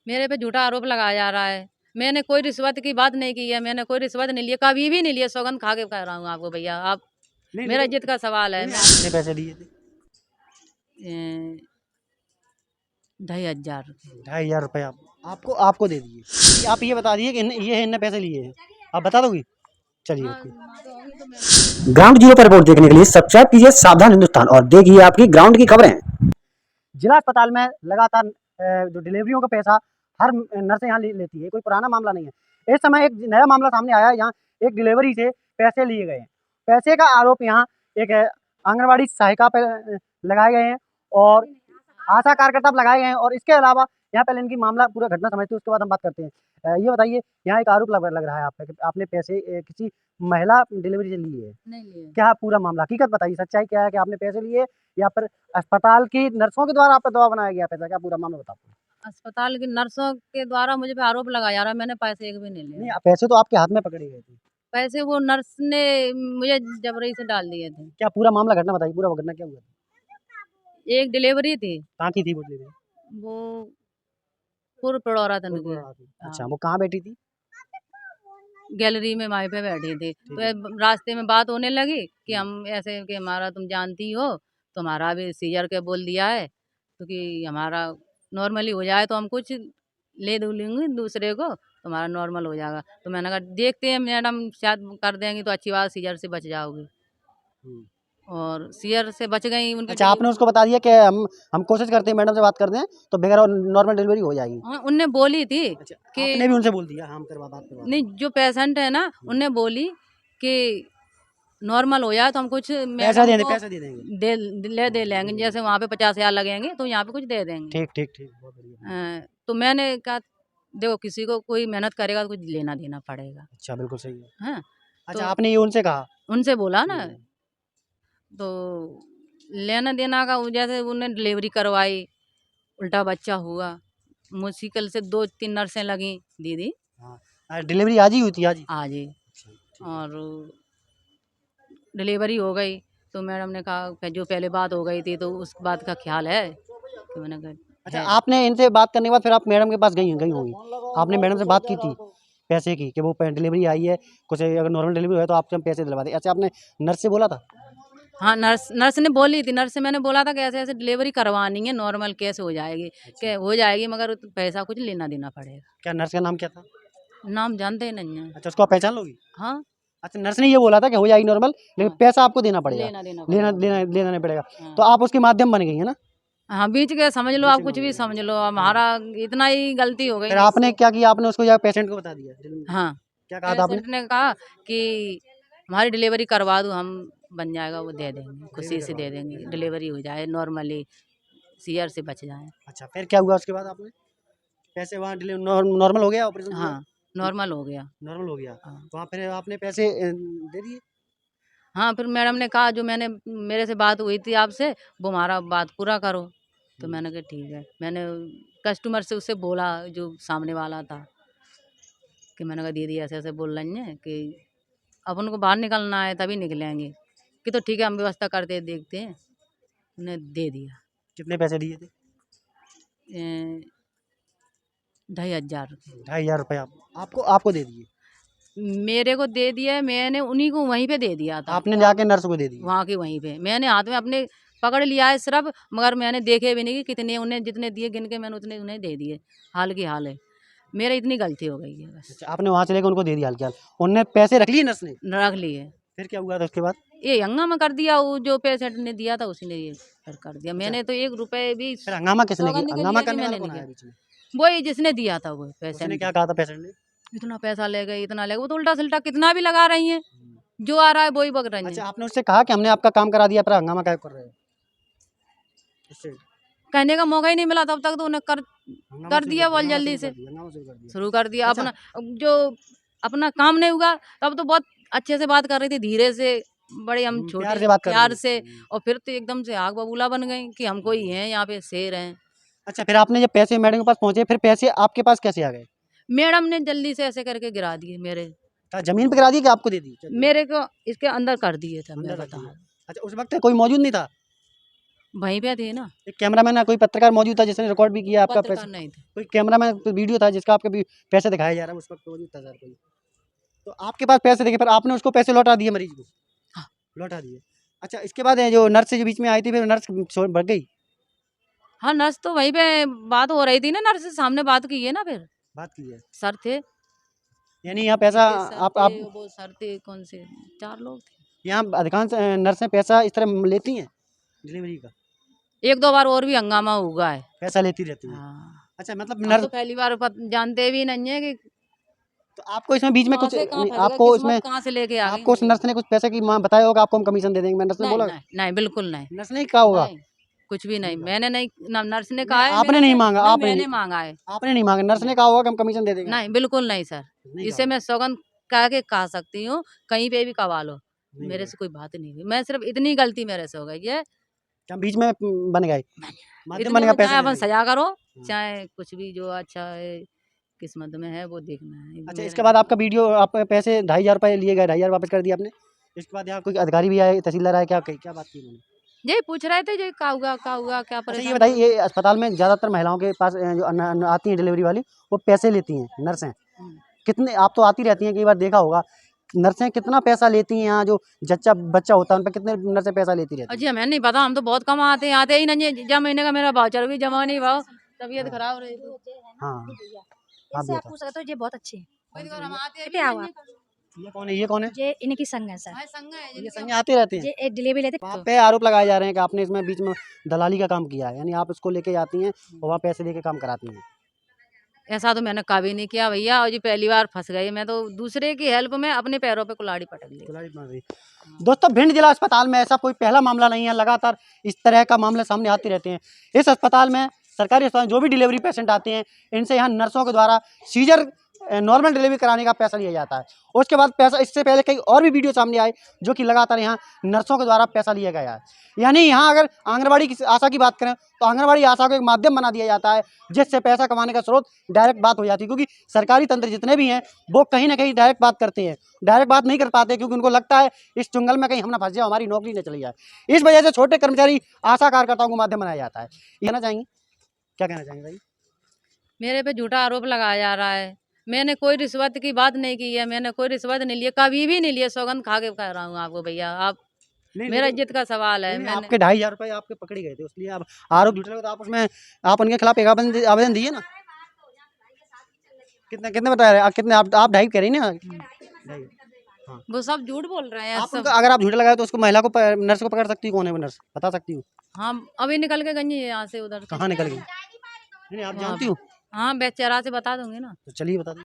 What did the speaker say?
मेरे पे झूठा आरोप लगाया जा रहा है। मैंने कोई रिश्वत की बात नहीं की है, मैंने कोई रिश्वत नहीं लिया, कभी भी नहीं लिया, सौगंध खा के कह रहा हूँ आपको भैया। आप नहीं मेरा लेकिन इज्जत का सवाल है। कितने पैसे लिए थे? 2,500 ₹2,500 आपको आपको दे दिए। आप ये बता दिए कि ये इनने पैसे लिए हैं, आप बता दोगी? चलिए ओके। ग्राउंड जीरो पर रिपोर्ट देखने के लिए सब्सक्राइब कीजिए सावधान हिंदुस्तान और देखिए आपकी ग्राउंड की खबरें। जिला अस्पताल में लगातार जो डिलीवरियों का पैसा हर नर्स यहाँ लेती है, कोई पुराना मामला नहीं है। इस समय एक नया मामला सामने आया है, यहाँ एक डिलीवरी से पैसे लिए गए हैं। पैसे का आरोप यहाँ एक आंगनबाड़ी सहायिका पे लगाए गए हैं और आशा कार्यकर्ता पे लगाए गए हैं, और इसके अलावा यहाँ पहले इनकी मामला पूरा घटना समझते हैं, उसके बाद हम बात करते हैं। ये बताइए, यहाँ एक आरोप लग रहा है आप पे कि आपने पैसे किसी महिला डिलीवरी से लिए है, नहीं लिए। क्या पूरा मामला हकीकत बताइए, सच्चाई क्या है कि आपने पैसे लिए या फिर अस्पताल की नर्सों के द्वारा आप पे दबाव बनाया गया पैसा, क्या पूरा मामला बताओ? अस्पताल की नर्सों के द्वारा मुझे पे आरोप लगाया जा रहा है, मैंने पैसे एक भी नहीं नहीं, लिए। पैसे तो आपके हाथ में पकड़े गए थे। पैसे वो नर्स ने मुझे जबरई से डाल दिए थे। क्या पूरा मामला घटना बताइए, पूरा घटना क्या हुआ था? एक डिलीवरी थी, कहाँ की थी वो डिलीवरी? वो पूर्व पिड़ौरा था उनकी। अच्छा, वो कहाँ बैठी थी? गैलरी में वहीं पे बैठी थी, तो रास्ते में बात होने लगी कि हम ऐसे कि हमारा तुम जानती हो, तुम्हारा भी सीजर के बोल दिया है, क्योंकि हमारा नॉर्मली हो जाए तो हम कुछ ले लेंगे दूसरे को, तुम्हारा नॉर्मल हो जाएगा। तो मैंने कहा देखते हैं मैडम, शायद कर देंगी तो अच्छी बात, सीजर से बच जाओगी। और सीजर से बच गई उनकी। अच्छा, आपने उसको बता दिया कि हम कोशिश करते हैं, मैडम से बात करते हैं तो बगैर नॉर्मल डिलीवरी हो जाएगी? हाँ, उनने बोली थी अच्छा, कि आपने भी उनसे बोल दिया? हाँ, हम करवा बात करवा। नहीं, जो पेशेंट है ना, उनने बोली कि नॉर्मल हो जाए तो हम कुछ पैसा दे देंगे। दे लेंगे, जैसे वहाँ पे 50,000 लगेंगे तो यहाँ पे कुछ दे देंगे। ठीक ठीक ठीक, बहुत बढ़िया। तो मैंने कहा देखो, किसी को कोई मेहनत करेगा तो कुछ लेना देना पड़ेगा। अच्छा, बिल्कुल सही है। हाँ, अच्छा, तो आपने ये उनसे कहा? उनसे बोला ना, तो लेना देना का जैसे उन्हें डिलीवरी करवाई, उल्टा बच्चा हुआ, मुश्किल से 2-3 नर्सें लगी दीदी। हाँ, डिलीवरी आज ही हुई थी? आज ही। और डिलीवरी हो गई तो मैडम ने कहा कि जो पहले बात हो गई थी तो उस बात का ख्याल है कि मैंने कहा अच्छा, है। आपने इनसे बात करने के बाद फिर आप मैडम के पास गई होंगी, आपने मैडम से बात की थी पैसे की कि वो डिलीवरी आई है, कुछ अगर नॉर्मल डिलीवरी है तो आपसे हम पैसे दिलवा दें? अच्छा, आपने नर्स से बोला था? हाँ, नर्स ने बोली थी, नर्स से मैंने बोला था कि ऐसे ऐसे डिलीवरी करवानी है, नॉर्मल कैसे हो जाएगी? कि हो जाएगी मगर पैसा कुछ लेना देना पड़ेगा। क्या नर्स का नाम क्या था? नाम जानते ही नहीं है। अच्छा, उसको आप पहचान लोगी? हाँ, अच्छा, नर्स ने ये बोला था कि हो जाएगी नॉर्मल, लेकिन हाँ, पैसा आपको देना पड़ेगा? लेना देना लेना पड़ेगा। लेना लेना नहीं पड़ेगा। हाँ। तो आप उसके माध्यम बन गई है ना? हाँ, बीच के समझ लो, आप कुछ भी समझ लो, हमारा इतना ही गलती हो गई। फिर आपने क्या किया? आपने उसको या पेशेंट को बता दिया? हाँ, क्या कहा था आपने? पेशेंट ने कहा कि हमारी डिलीवरी करवा दो, हम बन जाएगा, वो दे देंगे, खुशी से दे देंगे, डिलीवरी हो जाए नॉर्मली, सीजर से बच जाए। अच्छा, फिर क्या हुआ उसके बाद? आपने पैसे वहाँ नॉर्मल हो गया ऑपरेशन? हाँ, नॉर्मल हो गया। नॉर्मल हो गया। हाँ। वहाँ फिर आपने पैसे दे दिए? हाँ, फिर मैडम ने कहा जो मेरे से बात हुई थी आपसे, वो हमारा बात पूरा करो। तो मैंने कहा ठीक है। मैंने कस्टमर से उससे बोला, जो सामने वाला था, कि मैंने कहा दीदी ऐसे ऐसे बोल रही हैं कि अब उनको बाहर निकलना है तभी निकलेंगे, कि तो ठीक है हम व्यवस्था करते देखते हैं। उन्हें दे दिया। कितने पैसे दिए थे? 2,500 ₹2,500 आपको आपको दे दिए? मेरे को दे दिया है, मैंने उन्हीं को वहीं पे दे दिया था। आपने जाके नर्स को दे दिए? वहाँ की वहीं पे मैंने हाथ में अपने पकड़ लिया है सिर्फ, मगर मैंने देखे भी नहीं कि कितने, उन्हें जितने दिए गिन के मैंने उतने उन्हें दे दिए। हाल की हाल है, मेरा इतनी गलती हो गई है बस। अच्छा, आपने वहाँ से लेकर उनको दे दिया हाल फिलहाल, उनने पैसे रख लिए नर्स ने? रख लिए। फिर क्या हुआ था उसके बाद? ये हंगामा कर दिया, वो जो पेशेंट ने दिया था उसी ने ये कर दिया। मैंने तो 1 रुपए भी फिर हंगामा किसने सौगंध किया? के हंगामा लिए भी करने वाला मैंने कौन नहीं आया किया। बीच में? वही जिसने दिया था, वो उसने पेशेंट। क्या कहा था पेशेंट ने? इतना पैसा ले गए, इतना ले गए, वो तो उल्टा सुल्टा कितना भी लगा रही है, जो आ रहा है वही बक रही अच्छा, है। आपने उससे कहा कि हमने आपका काम करा दिया, पर हंगामा क्या कर रहे हो? उससे कहने का मौका ही नहीं मिला तब तक, तो उन्हें कर दिया बोल जल्दी से हंगामा शुरू कर दिया। शुरू कर दिया। अच्छा। अपना जो अपना काम नहीं हुआ तब तो बहुत अच्छे से बात कर रही थी, धीरे से, बड़े हम छोटे प्यार से बात कर रही प्यार थी। से, और फिर तो एकदम से आग बबूला बन गई कि हम कोई हैं यहाँ पे, शेर हैं। अच्छा, फिर आपने जब पैसे मैडम के पास पहुंचे, फिर पैसे आपके पास कैसे आ गए? मैडम ने जल्दी से ऐसे करके गिरा दिए मेरे जमीन पे गिरा दिए कि आपको दे दी? मेरे को इसके अंदर कर दिए थे, मैं अंदर रख बता। दिए। अच्छा, उस वक्त कोई मौजूद नहीं था? वहीं पे थे ना। एक कैमरामैन या कोई पत्रकार मौजूद था जिसने रिकॉर्ड भी किया आपका पत्रकार पैसा? नहीं थे। कोई कैमरामैन कोई वीडियो था जिसका आपके भी पैसे दिखाया जा रहा है उस वक्त मौजूद था सर कोई? तो आपके पास पैसे देखे पर आपने उसको पैसे लौटा दिए मरीज को? हाँ। लौटा दिए। अच्छा इसके बाद जो नर्स जो बीच में आई थी फिर नर्स भाग गई? हाँ, नर्स तो वहीं पे बात हो रही थी ना, नर्स से सामने बात की है ना फिर। बात की है। सर थे। यानी यहाँ पैसा सर आप थे, वो सर थे कौन से 4 लोग थे। यहाँ अधिकांश नर्सें पैसा इस तरह लेती हैं डिलीवरी का? 1-2 बार और भी हंगामा हुआ है। पैसा लेती रहती हैं। हाँ। अच्छा मतलब हम नर्स तो पहली बार जानते भी नहीं है कि तो आपको इसमें बीच में कहाँ कुछ से कहाँ फंस गए, आपको इसमें किस्मत कहाँ से लेके आ गई आपको उस नर्स ने कुछ पैसे की बताया होगा आपको हम कमीशन दे देंगे मैं नर्स ने नहीं, बोला? नहीं, नहीं, बिल्कुल नहीं। नर्स ने ही कहा होगा? नहीं, कुछ भी नहीं। नहीं कहा। मैंने नहीं ना, नर्स ने कहा है आपने मेरे नहीं से, मांगा, ना आपने मैंने नहीं मांगा है। आपने नहीं मांगा, नर्स ने कहा होगा कि हम कमीशन दे देंगे? नहीं, बिल्कुल नहीं सर। नहीं इसे कहा। मैं सौगंध कह के कह सकती हूँ, कहीं पे भी कवा लो। नहीं मेरे कहा। से कोई बात नहीं हुई। मैं सिर्फ इतनी गलती मेरे से हो गई है, हम बीच में बन गए, माध्यम इतने बन गया में पैसे चाहे देने अपन का। सजा करो, चाहे कुछ भी जो अच्छा है किस्मत में है वो देखना है। अच्छा मेरे इसके बाद आपका वीडियो आप पैसे 2,500 रुपये लिए गए, 2,500 वापस कर दिए आपने? इसके बाद यहाँ कोई अधिकारी भी आए, तहसीलदार आए, क्या क्या बात की उन्होंने? यही पूछ रहे थे, जो क्या हुआ, क्या हुआ, क्या अच्छा ये परेशानी बताइए हुई? ये अस्पताल में ज़्यादातर महिलाओं के पास जो आती हैं डिलीवरी वाली वो पैसे लेती हैं नर्सें, हम्म। कितने आप तो आती रहती हैं कई बार देखा होगा, नर्सें कितना पैसा लेती हैं यहाँ जो जच्चा बच्चा होता है उन पर कितने नर्सें पैसा लेती रहती हैं? जी हमें नहीं पता, हम तो बहुत कम आते हैं, आते ही नहीं है। जब महीने का मेरा वाउचर भी जमा नहीं हुआ, तबीयत हाँ। खराब रही थी। हाँ आप इससे आप बताओ। पूछ सकते हो, ये बहुत अच्छे हैं। वही तो हम आते क्या हुआ? ये कौन है, ये कौन है? ये इनकी संग है सर। भाई संग है ये जिनके संज्ञा आते रहते हैं? ये एक डिलीवरी लेते आप पे आरोप लगाए जा रहे हैं कि आपने इसमें बीच में दलाली का काम किया है, यानी आप इसको लेके जाती हैं और वहाँ पैसे दे के काम कराती हैं। ऐसा तो मैंने कभी नहीं किया भैया, और जी पहली बार फंस गई मैं तो। दूसरे की हेल्प में अपने पैरों पे कुल्हाड़ी पटक ली। दोस्तों भिंड जिला अस्पताल में ऐसा कोई पहला मामला नहीं है, लगातार इस तरह का मामले सामने आते रहते हैं। इस अस्पताल में सरकारी अस्पताल जो भी डिलीवरी पेशेंट आते हैं इनसे यहाँ नर्सों के द्वारा सीजर नॉर्मल डिलीवरी कराने का पैसा लिया जाता है। उसके बाद पैसा इससे पहले कई और भी वीडियो सामने आए जो कि लगातार यहाँ नर्सों के द्वारा पैसा लिया गया है। यानी यहाँ अगर आंगनबाड़ी की आशा की बात करें तो आंगनबाड़ी आशा को एक माध्यम बना दिया जाता है जिससे पैसा कमाने का स्रोत डायरेक्ट बात हो जाती है, क्योंकि सरकारी तंत्र जितने भी हैं वो कहीं ना कहीं डायरेक्ट बात करते हैं, डायरेक्ट बात नहीं कर पाते क्योंकि उनको लगता है इस चुंगल में कहीं हम ना फंस जाए, हमारी नौकरी न चली जाए। इस वजह से छोटे कर्मचारी आशा कार्यकर्ताओं को माध्यम बनाया जाता है। कहना चाहेंगे, क्या कहना चाहेंगे भाई? मेरे पे झूठा आरोप लगाया जा रहा है। मैंने कोई रिश्वत की बात नहीं की है, मैंने कोई रिश्वत नहीं लिया, कभी भी नहीं लिया। सौगंध खा के कह रहा हूँ आपको भैया, आप मेरा इज्जत का सवाल है। मैंने आपके 2,500 रुपये आपके पकड़े गए थे इसलिए आप आरोप झूठे लगे तो आप उसमें आप उनके खिलाफ एक आवेदन दिए ना? कितने कितने बता रहे हैं कितने आप 2,500 कह रही ना? 2,500। हाँ वो सब झूठ बोल रहे हैं आप सब। उनका अगर आप झूठे लगाए तो उसको महिला को नर्स को पकड़ सकती है, कौन है वो नर्स बता सकती हूँ? हाँ अभी निकल के गई है यहाँ से उधर से। कहाँ निकल गई? नहीं आप जानती हो? हाँ बेचारा से बता दूंगी ना। तो चलिए बता दीजिए।